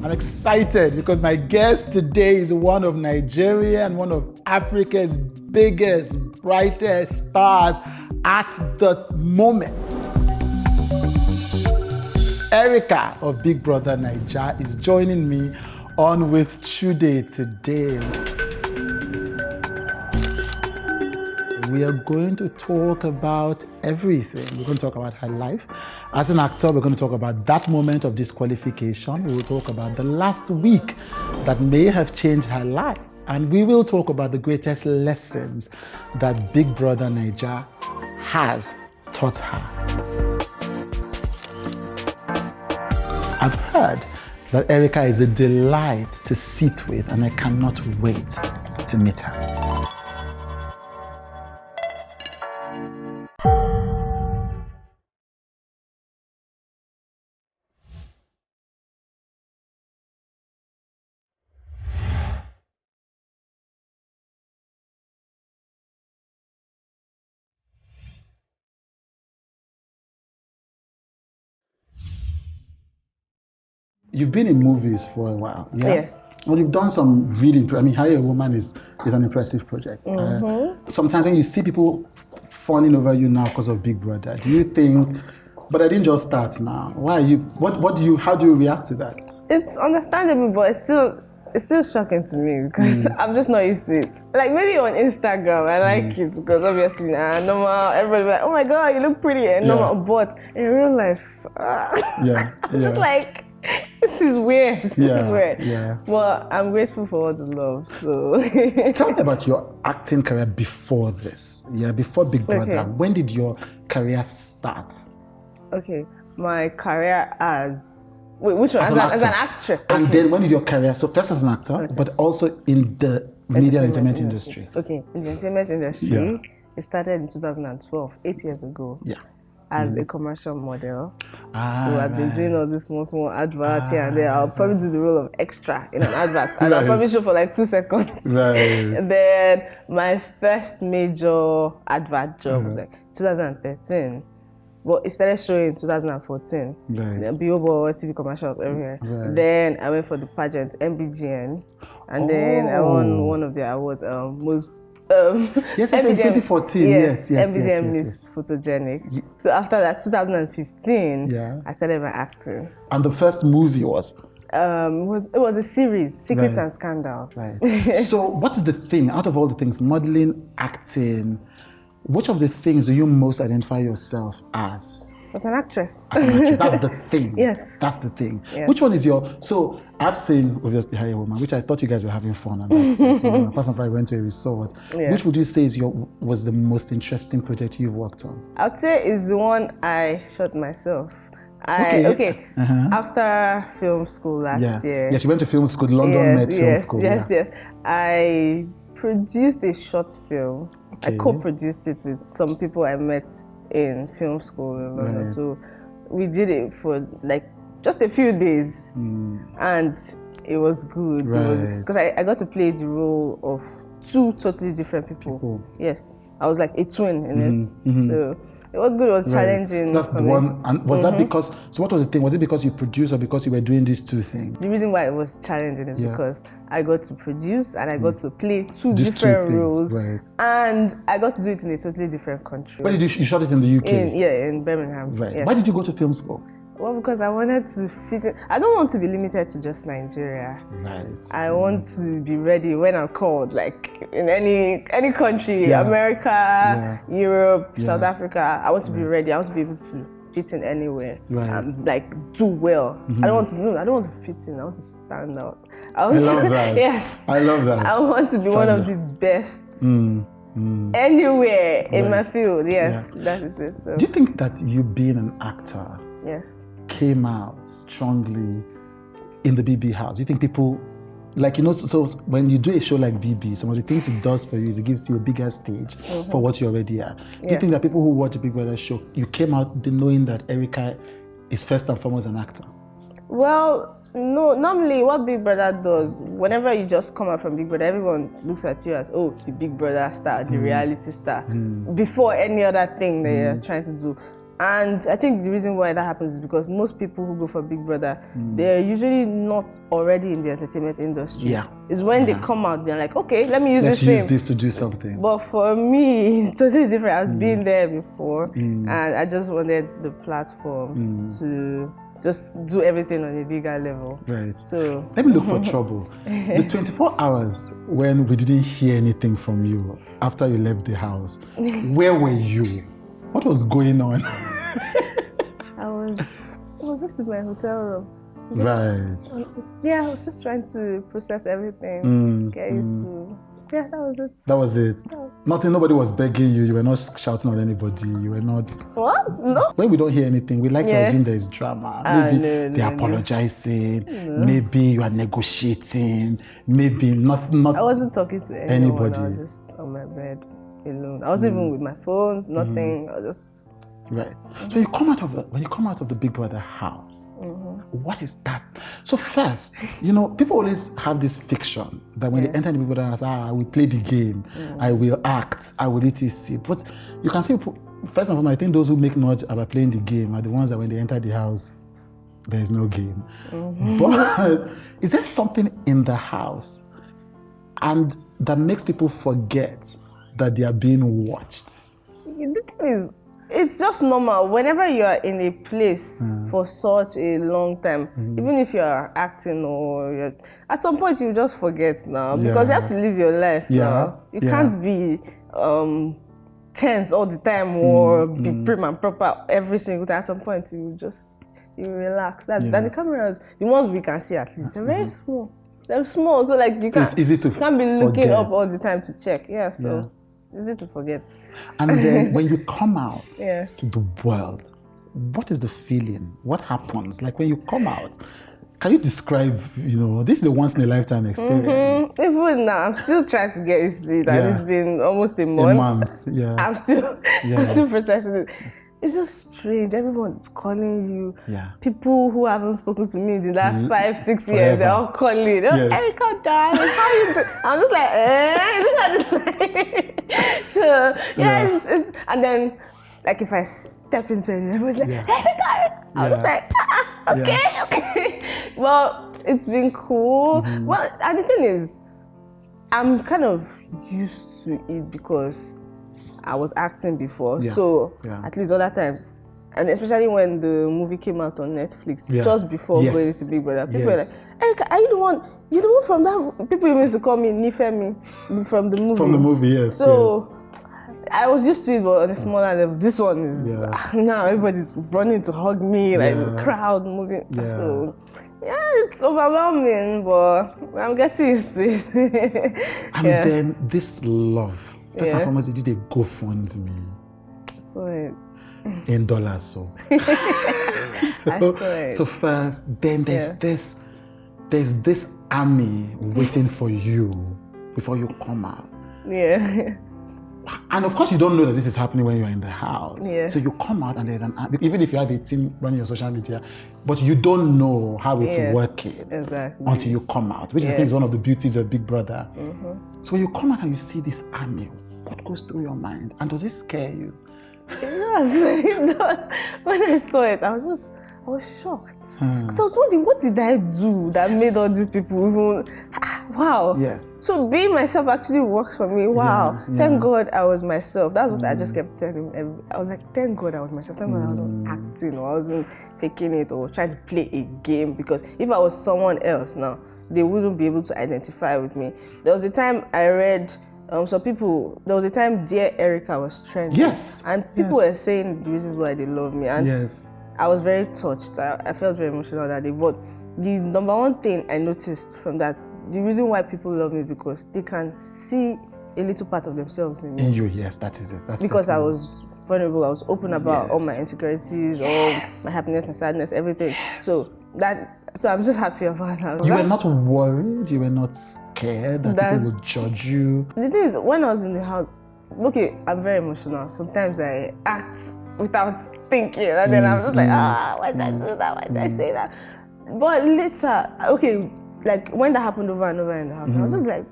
I'm excited because my guest today is one of Nigeria and one of Africa's biggest, brightest stars at the moment. Erica of Big Brother Naija is joining me on With Chude today. We are going to talk about everything. We're going to talk about her life. As an actor, we're going to talk about that moment of disqualification. We will talk about the last week that may have changed her life. And we will talk about the greatest lessons that Big Brother Naija has taught her. I've heard that Erica is a delight to sit with, and I cannot wait to meet her. You've been in movies for a while, yeah? Yes. Well, you've done some really, Hire a Woman is an impressive project. Sometimes when you see people fawning over you now because of Big Brother, do you think, but I didn't just start now. Why are you, how do you react to that? It's understandable, but it's still shocking to me because I'm just not used to it. Like maybe on Instagram, I like it because obviously normal, everybody's like, oh my God, you look pretty and normal, but in real life, I'm just like, this is weird. This is weird. Yeah. But I'm grateful for all the love. So tell me about your acting career before this. Yeah, before Big Brother. Okay. When did your career start? Okay, my career as which one? As an actress. Okay. And then when did your career? So first as an actor, but also in the media and entertainment industry. Okay, in the entertainment industry, it started in 2012, 8 years ago. Yeah. As a commercial model. So I've been doing all this small adverts here and there. I'll probably do the role of extra in an advert. And I'll probably show for like 2 seconds. Right. And then my first major advert job was like 2013. Well, it started showing in 2014. Right. Billboard, TV commercials everywhere. Right. Then I went for the pageant, MBGN. And then I won one of the awards, most... yes, in 2014. Yes, MBGN Miss Photogenic. So after that, 2015, I started my acting. And the first movie was? It was a series, Secrets and Scandals. Right. So what is the thing, out of all the things, modeling, acting, which of the things do you most identify yourself as? As an actress. As an actress, that's the thing. Yes. That's the thing. Yes. Which one is so I've seen, obviously, Hire a Woman, which I thought you guys were having fun at that set, apart from if I went to a resort. Yeah. Which would you say was the most interesting project you've worked on? I'd say it's the one I shot myself. After film school last year. Yes, you went to film school, London Met Film School. Yes. I produced a short film. Okay. I co-produced it with some people I met in film school in London. Right. So we did it for like just a few days and it was good. Because I got to play the role of 2 totally different people. Yes. I was like a twin in it. So it was good, it was challenging. So that's the one. And was that because, so what was the thing? Was it because you produced or because you were doing these 2 things? The reason why it was challenging is because I got to produce and I got to play 2 different roles. Right. And I got to do it in a totally different country. Where did you shot it in the UK? In Birmingham. Right. Yes. Why did you go to film school? Well, because I wanted to fit in. I don't want to be limited to just Nigeria. Right. I want to be ready when I'm called, like in any country, America, Europe, South Africa. I want to be ready. I want to be able to fit in anywhere and like do well. I don't want to fit in. I want to stand out. I love that. Yes. I love that. I want to be one of the best anywhere in my field. Yes, that is it. So. Do you think that you being an actor came out strongly in the BB house? You think people, like, so when you do a show like BB, some of the things it does for you is it gives you a bigger stage for what you already are. Do you think that people who watch the Big Brother show, you came out knowing that Erica is first and foremost an actor? Well, no, normally what Big Brother does, whenever you just come out from Big Brother, everyone looks at you as, the Big Brother star, the reality star, before any other thing that you're trying to do. And I think the reason why that happens is because most people who go for Big Brother, they're usually not already in the entertainment industry. Yeah. It's when they come out, they're like, okay, let me use Let's this use fame. this to do something. But for me, it's totally different. I've been there before, and I just wanted the platform to just do everything on a bigger level. Right. So let me look for trouble. The 24 hours when we didn't hear anything from you after you left the house, where were you? What was going on? I was just in my hotel room. Right. Yeah, I was just trying to process everything, get used to. Yeah, that was it. That was it. Nothing, nobody was begging you. You were not shouting at anybody. You were not. What? No. When we don't hear anything, we like to assume there is drama. Maybe they're apologizing. No. Maybe you are negotiating. Maybe not. I wasn't talking to anybody. I was just on my bed alone. I wasn't even with my phone. Nothing. I was just. Right. So when you come out of the Big Brother house, what is that? So first, people always have this fiction that when they enter the Big Brother house, I will play the game, I will act, I will etc. But you can see, first and foremost, I think those who make noise about playing the game are the ones that when they enter the house, there is no game. But is there something in the house and that makes people forget that they are being watched? The thing is, it's just normal. Whenever you are in a place for such a long time, even if you are acting or at some point you just forget now because you have to live your life now. You can't be tense all the time or be prim and proper every single time. At some point you relax. Then the cameras, the ones we can see at least, they're very small. They're small, so like it's easy to can't be looking up all the time to check. So. It's easy to forget. And then when you come out to the world, what is the feeling? What happens? Like when you come out, can you describe, this is a once in a lifetime experience. Even now, I'm still trying to get used to it. And it's been almost a month. I'm still processing it. It's just strange. Everyone's calling you. People who haven't spoken to me in the last 5-6 years, they're all calling. Erica, darling, how you doing? I'm just like, is this how this like? So, and then, like, if I step into it, everyone's like, Erica. I'm just like, okay. Well, it's been cool. Well, and the thing is, I'm kind of used to it because I was acting before, so at least other times, and especially when the movie came out on Netflix, just before going to Big Brother, people were like, Erica, are you the one? You're the one from that? People even used to call me Nifemi from the movie. From the movie, yes. So I was used to it, but on a smaller level. This one is now everybody's running to hug me, like the crowd moving. So it's overwhelming, but I'm getting used to it. And then this love. First and foremost, they did a GoFundMe. So in dollars, so. So first, then there's this army waiting for you before you come out. And of course, you don't know that this is happening when you're in the house. So you come out and there's an army, even if you have a team running your social media, but you don't know how it's working until you come out, which I think is one of the beauties of Big Brother. So when you come out and you see this army, what goes through your mind? And does it scare you? It does. When I saw it, I was shocked. Because I was wondering, what did I do that made all these people even... Wow. So being myself actually works for me. Wow. Thank God I was myself. That's what I just kept telling him. I was like, thank God I was myself. Thank God I wasn't acting or I wasn't faking it or trying to play a game. Because if I was someone else now, they wouldn't be able to identify with me. There was a time I read... there was a time Dear Erica was trending. And people were saying the reasons why they love me. And I was very touched. I felt very emotional that day. But the number one thing I noticed from that, the reason why people love me is because they can see a little part of themselves in me. In you, yes, that is it. That's because I was vulnerable. I was open about all my insecurities, all my happiness, my sadness, everything. So I'm just happy about that. You were not worried? You were not scared that people would judge you? The thing is, when I was in the house, I'm very emotional. Sometimes I act without thinking, and then I'm just like, why did I do that? Why did I say that? But later, like when that happened over and over in the house, I was just like,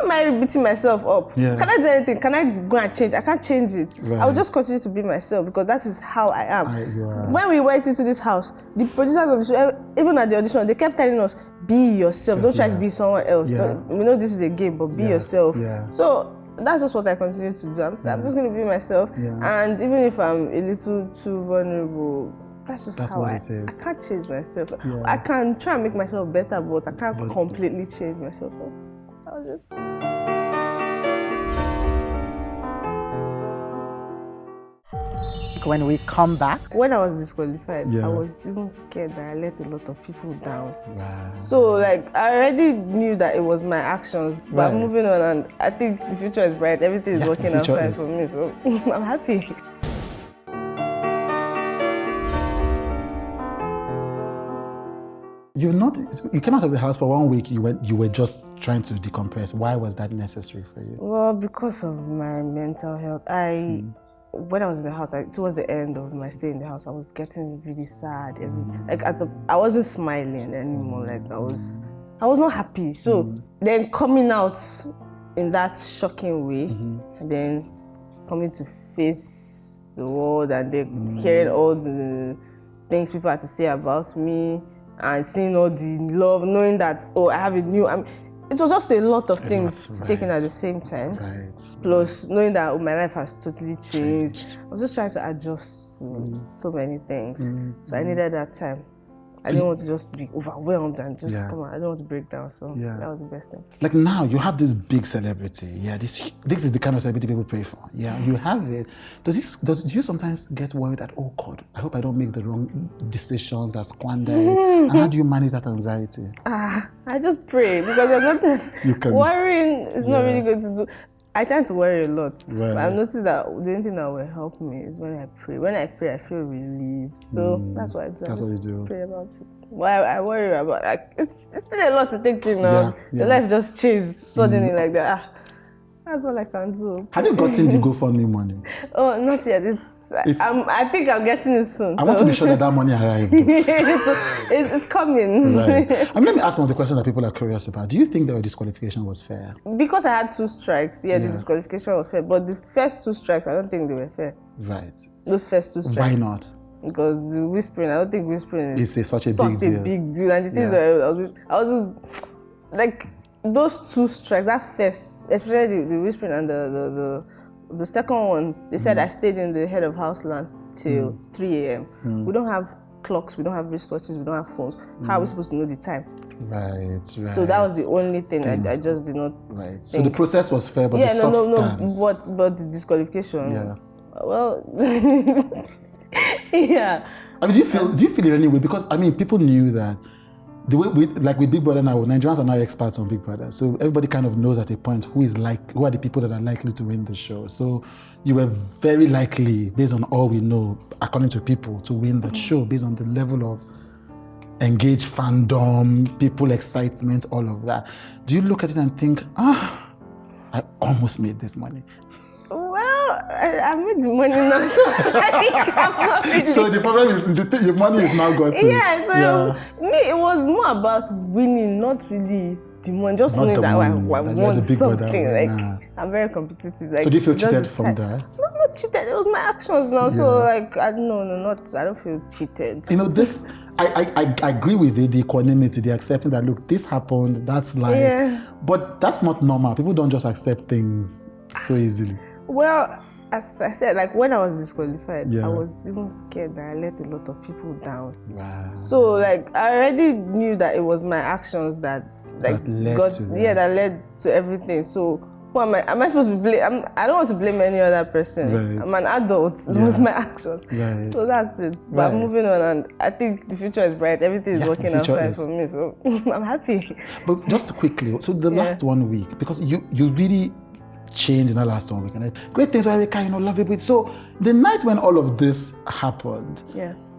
why am I beating myself up? Yeah. Can I do anything? Can I go and change? I can't change it. Right. I will just continue to be myself because that is how I am. Yeah. When we went into this house, the producers of the show, even at the audition, they kept telling us, be yourself. Don't try to be someone else. Yeah. We know this is a game, but be yourself. Yeah. So that's just what I continue to do. I'm just going to be myself. Yeah. And even if I'm a little too vulnerable, that's how what it is. I can't change myself. Yeah. I can try and make myself better, but I can't completely change myself. So that was it. When we come back, when I was disqualified, Yeah. I was even scared that I let a lot of people down. Wow. So like I already knew that it was my actions, but Right. moving on, and I think the future is bright. Everything is Yeah, working the out future fine is. for me, so I'm happy. You came out of the house for 1 week. You were just trying to decompress. Why was that necessary for you? Well, because of my mental health. When I was in the house, towards the end of my stay in the house, I was getting really sad. I wasn't smiling anymore. Like I was not happy. So then coming out in that shocking way, and then coming to face the world, and then hearing all the things people had to say about me, and seeing all the love, knowing that I have a new. It was just a lot of things taken at the same time. Right. Plus, knowing that my life has totally changed. I was just trying to adjust to so many things. So I needed that time. I didn't want to just be overwhelmed and just come on. I don't want to break down. So that was the best thing. Like now, you have this big celebrity. Yeah, this is the kind of celebrity people pray for. Yeah, you have it. Do you sometimes get worried that, oh God, I hope I don't make the wrong decisions that squander it? And how do you manage that anxiety? I just pray because there's nothing. Worrying is not really good to do. I tend to worry a lot. Right. But I've noticed that the only thing that will help me is when I pray. When I pray, I feel relieved. So that's what I do. That's what you do. Pray about it. Well, I worry about it's still a lot to take in. Your life just changed suddenly like that. That's all I can do. Have you gotten the GoFundMe money? Oh, not yet. I think I'm getting it soon. I want to be sure that money arrived. It's coming. Right. Let me ask one of the questions that people are curious about. Do you think that your disqualification was fair? Because I had 2 strikes, the disqualification was fair. But the first 2 strikes, I don't think they were fair. Right. Those first 2 strikes. Why not? Because the whispering, I don't think whispering is such a big deal. And the things that I was like, those 2 strikes, that first, especially the whispering and the second one, they said I stayed in the head of Houseland till 3 a.m. We don't have clocks, we don't have wristwatches, we don't have phones. How are we supposed to know the time? Right. So that was the only thing I just did not. Right. think. So the process was fair, but the substance. But the disqualification. Yeah. Well, yeah. I mean, do you feel it anyway? Because people knew that the way with Big Brother now, Nigerians are now experts on Big Brother. So everybody kind of knows at a point who are the people that are likely to win the show. So you were very likely, based on all we know, according to people, to win that show based on the level of engaged fandom, people excitement, all of that. Do you look at it and think, I almost made this money? I made the money now, so I think I'm not really. So the problem is your money is now gotten. Yeah, so me, it was more about winning, not really the money. Just knowing that I won something. I'm very competitive. So do you feel cheated from that? No, not cheated. It was my actions now. So I don't feel cheated. This. I agree with the equanimity, the accepting that look, this happened, that's life. Yeah. But that's not normal. People don't just accept things so easily. Well, as I said, when I was disqualified, I was even scared that I let a lot of people down. Wow. So I already knew that it was my actions that led to everything. So who am I supposed to blame? I don't want to blame any other person. Right. I'm an adult. It was my actions. Right. So that's it. But moving on, and I think the future is bright. Everything is working out fine for me. So I'm happy. But just quickly, so the last 1 week, because you really changed in the last 1 week, and great things were kind of lovable. So the night when all of this happened,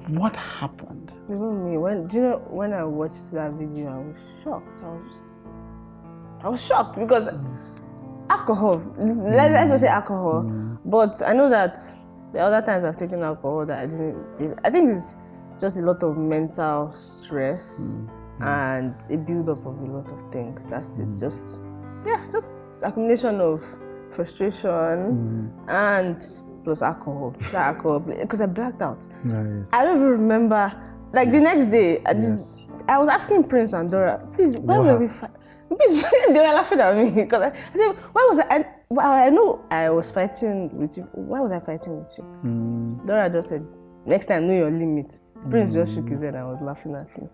what happened? Even me, when I watched that video, I was shocked. I was shocked because alcohol. Let's just say alcohol. But I know that the other times I've taken alcohol that I didn't. I think it's just a lot of mental stress and a build-up of a lot of things. That's it. Just just accumulation of frustration and plus alcohol. That alcohol, because I blacked out. Right. I don't even remember. Like the next day, I was asking Prince and Dora, please, why were we fighting? They were laughing at me because I said, why was I know I was fighting with you. Why was I fighting with you? Dora just said, next time, know your limit. Prince just shook his head and was laughing at me.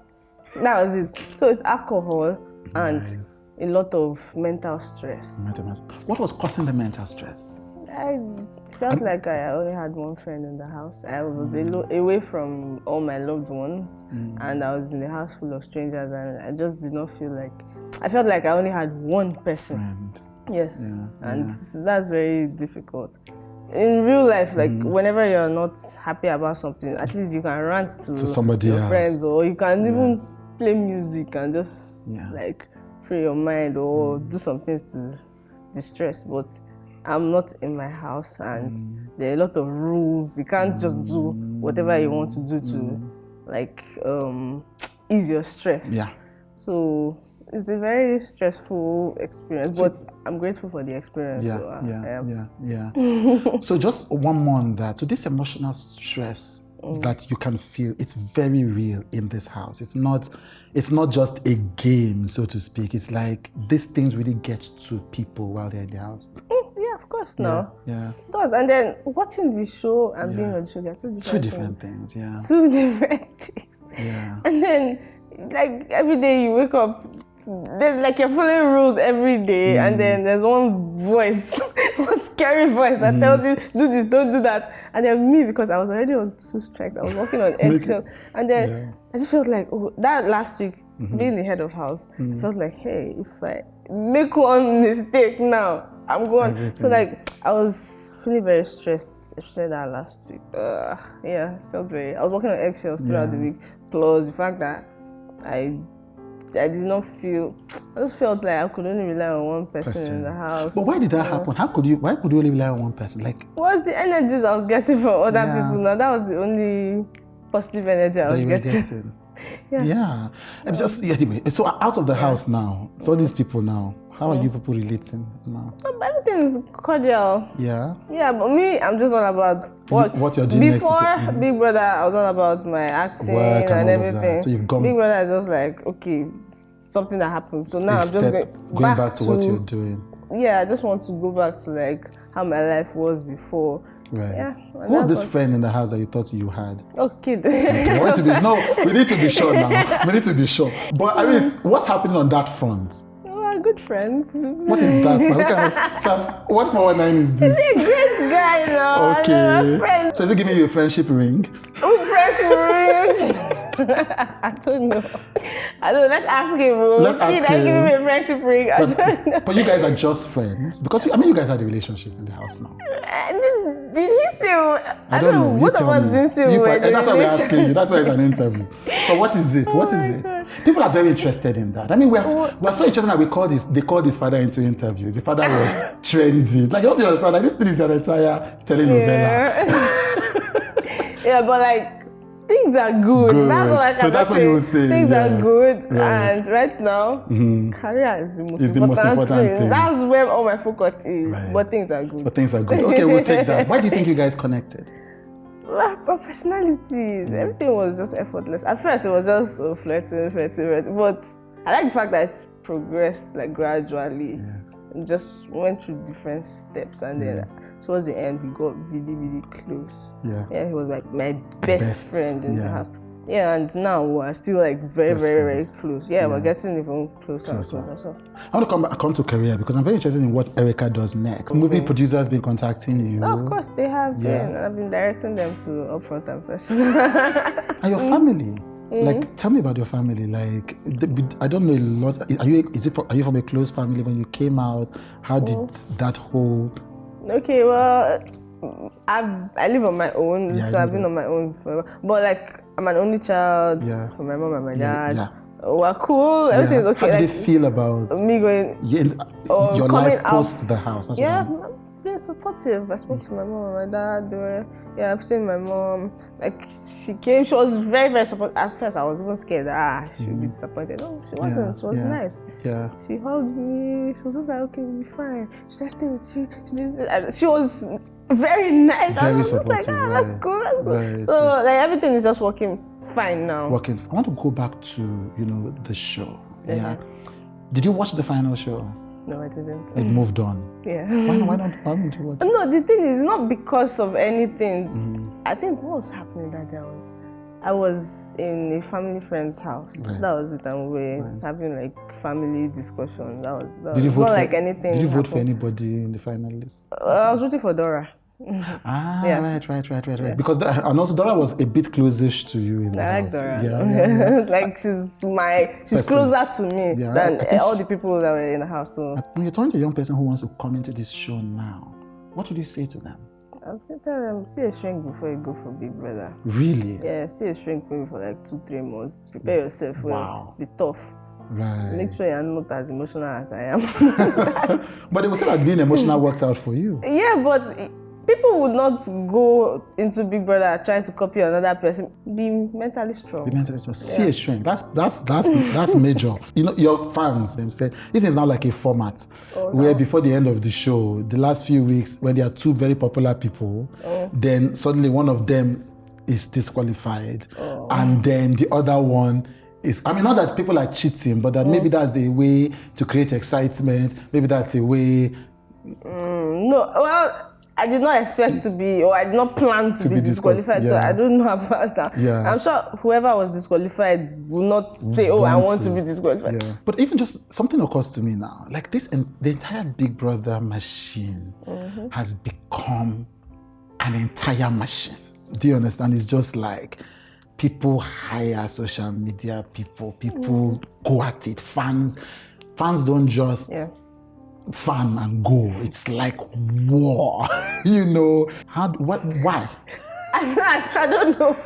That was it. So it's alcohol and a lot of mental stress. What was causing the mental stress? I felt like I only had one friend in the house. I was away from all my loved ones, and I was in a house full of strangers, and I just did not feel like... I felt like I only had one person. Friend. Yes, that's very difficult. In real life, like whenever you're not happy about something, at least you can rant to somebody your else. Friends, or you can even play music and just like free your mind or do some things to distress. But I'm not in my house, and there are a lot of rules. You can't just do whatever you want to do to like ease your stress. Yeah. So it's a very stressful experience, but I'm grateful for the experience. So just one more on that. So this emotional stress that you can feel, it's very real in this house. It's not just a game, so to speak. It's like these things really get to people while they're in the house. Yeah, of course, no. Yeah. It does. And then watching the show and being on the show, they're two different things. Two different things. Yeah. And then, like, every day you wake up, there's like you're following rules every day, and then there's one voice, one scary voice that tells you, do this, don't do that. And then me, because I was already on 2 strikes, I was working on eviction, and then I just felt like, that last week, being the head of house, I felt like, hey, if I make one mistake now, I'm going. Everything. So like, I was feeling very stressed, especially that last week. I was working on eggshells throughout the week, plus the fact that I did not feel, I just felt like I could only rely on one person in the house. But why did that happen? Why could you only rely on one person? Like, what's the energies I was getting from other people now? That was the only positive energy I was getting. I'm just, anyway, so out of the house now, so these people now, how are you people relating now? Everything is cordial. Yeah? Yeah, but me, I'm just all about what you're doing next. Before Big Brother, I was all about my acting and everything. So you've gone... Big Brother is just like, okay, something that happened. So now I'm just going back to what you're doing. Yeah, I just want to go back to like how my life was before. Right. Yeah. Who was this friend in the house that you thought you had? Okay. We need to be sure now. We need to be sure. But I mean, what's happening on that front? Good friends. What is that, man? What 419 is this? He's a great guy, no. Okay. So is he giving you a friendship ring? Friendship ring? I don't know. Let's ask him. Let's give him a friendship ring. But you guys are just friends? Because, you guys had a relationship in the house now. Did he say? I don't know. Both of us didn't say that's why we're asking you. That's why it's an interview. So what is it? What is it? People are very interested in that. I mean, we're so interested that they called his father into interviews. The father was trendy. Like, don't you understand? Like, this thing is an entire telenovela. Yeah, but like, things are good. That's what I can say. That's what you would say. Things are good. Right. And right now, career is the most important thing. That's where all my focus is. Right. But things are good. Okay, we'll take that. Why do you think you guys connected? Our personalities. Everything was just effortless. At first, it was just flirting. But I like the fact that it's progressed like gradually. And just went through different steps, and then towards the end we got really, really close. Yeah, he was like my best friend in the house. Yeah, and now we're still like very, very close. Yeah, we're getting even closer and closer. So I want to come to career because I'm very interested in what Erica does next. Movie producers been contacting you. Oh, of course they have been. I've been directing them to Upfront and Person. And your family? Like, tell me about your family. Like, I don't know a lot. Are you from a close family? When you came out, how did that whole? Okay, well, I live on my own, so I've been on my own forever. But like, I'm an only child for my mom and my dad. We're cool. Everything's okay. How do they feel about me going? Your life post the house? That's very supportive. I spoke to my mom and my dad. They were, I've seen my mom. Like, she came, she was very, very supportive. At first, I was even scared that she would be disappointed. No, she wasn't. She was nice. Yeah. She hugged me. She was just like, okay, we'll be fine. Should I stay with you? She was very nice. Very I was just supportive, like, that's cool, that's cool. Right. So, like, everything is just working fine now. I want to go back to, the show. Yeah. Did you watch the final show? No, I didn't. It moved on. Yeah. Why not? Why didn't you watch it? No, the thing is not because of anything. I think what was happening that day I was in a family friend's house. Right. That was it, and we were having like family discussion. That was Did you vote not for, like anything. Did you vote for anybody in the finalists? I was rooting for Dora. Right. Because and also Dora was a bit closest to you in the house. I like Dora. Yeah. Like she's closer to me than all the people that were in the house. So when you're talking to a young person who wants to come into this show now, what would you say to them? I'll tell them, see a shrink before you go for Big Brother. Really? Yeah, see a shrink maybe for like 2-3 months. Prepare yourself. Wow. Be tough. Right. Make sure you're not as emotional as I am. But they will say that being emotional worked out for you. Yeah, but people would not go into Big Brother trying to copy another person. Be mentally strong. Be mentally strong. See a shrink. That's major. Your fans, them say, this is now like a format where before the end of the show, the last few weeks, when there are two very popular people, then suddenly one of them is disqualified. And then the other one is, not that people are cheating, but that maybe that's a way to create excitement. Maybe that's a way. No, well, I did not expect to be, or I did not plan to be disqualified, so I don't know about that. Yeah. I'm sure whoever was disqualified will not say, I want to be disqualified. Yeah. But even just something occurs to me now, like the entire Big Brother machine has become an entire machine. Do you understand? It's just like people hire social media people go at it. Fans don't just fan and go. It's like war. Why? I don't know.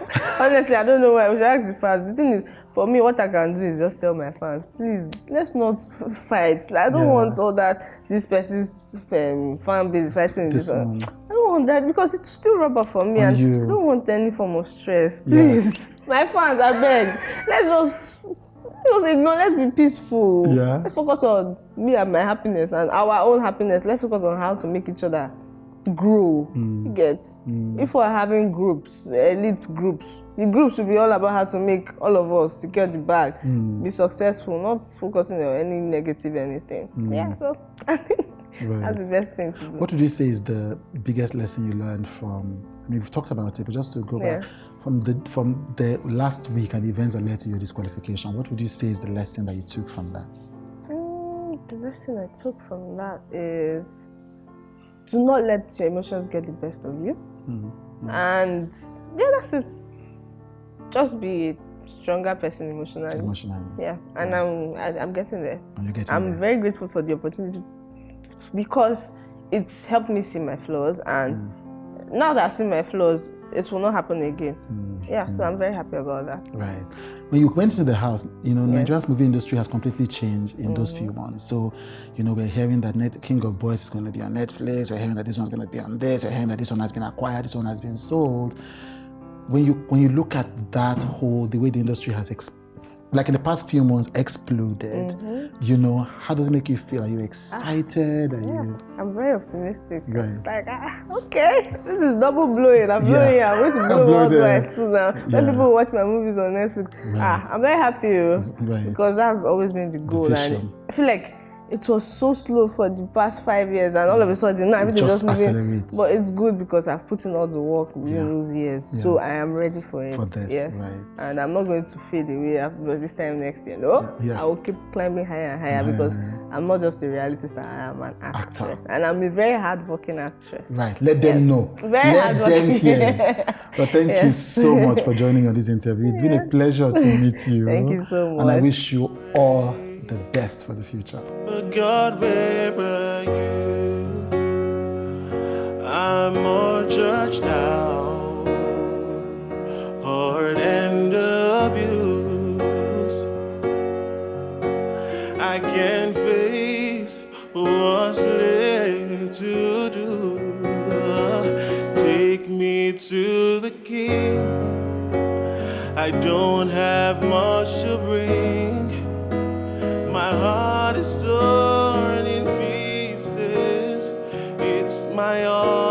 Honestly, I don't know why. We should ask the fans. The thing is, for me, what I can do is just tell my fans, please, let's not fight. I don't want all that. This person's fan base is fighting with this one. I don't want that because it's still rubber for me, and I don't want any form of stress. Please, my fans, I beg. Let's just ignore. Let's be peaceful. Yeah. Let's focus on me and my happiness and our own happiness. Let's focus on how to make each other grow. You get? If we're having groups, elite groups, the groups should be all about how to make all of us secure the bag, be successful, not focusing on any negative anything. Yeah, so I think that's the best thing to do. What would you say is the biggest lesson you learned from? We've talked about it, but just to go back from the last week and the events that led to your disqualification, what would you say is the lesson that you took from that? The lesson I took from that is do not let your emotions get the best of you. And that's it. Just be a stronger person emotionally. Yeah, and I'm getting there. I'm very grateful for the opportunity because it's helped me see my flaws, and now that I see my flaws, it will not happen again. So I'm very happy about that. Right. When you went into the house, Nigeria's movie industry has completely changed in those few months. So, we're hearing that King of Boys is going to be on Netflix. We're hearing that this one's going to be on this. We're hearing that this one has been acquired. This one has been sold. When you look at that the way the industry has like in the past few months exploded, how does it make you feel? Are you excited? I'm very optimistic. Right. It's like, okay, this is double blowing. I'm blowing. I'm going to blow worldwide soon now. Let people watch my movies on Netflix. Right. I'm very happy because that's always been the goal. And I feel like it was so slow for the past 5 years, and all of a sudden now everything just moving. But it's good because I've put in all the work within those years, so I am ready for it. For this, and I'm not going to fade away after this time next year. No, I will keep climbing higher and higher because I'm not just a reality star. I am an actress, and I'm a very hard-working actress. Right. Let them know. Let them hear. But thank you so much for joining on this interview. It's been a pleasure to meet you. Thank you so much. And I wish you all the best for the future. But God, where are you? I'm more judged out, hurt and abused. I can't face what's left to do. I don't have much to bring. My heart is torn in pieces. It's my all.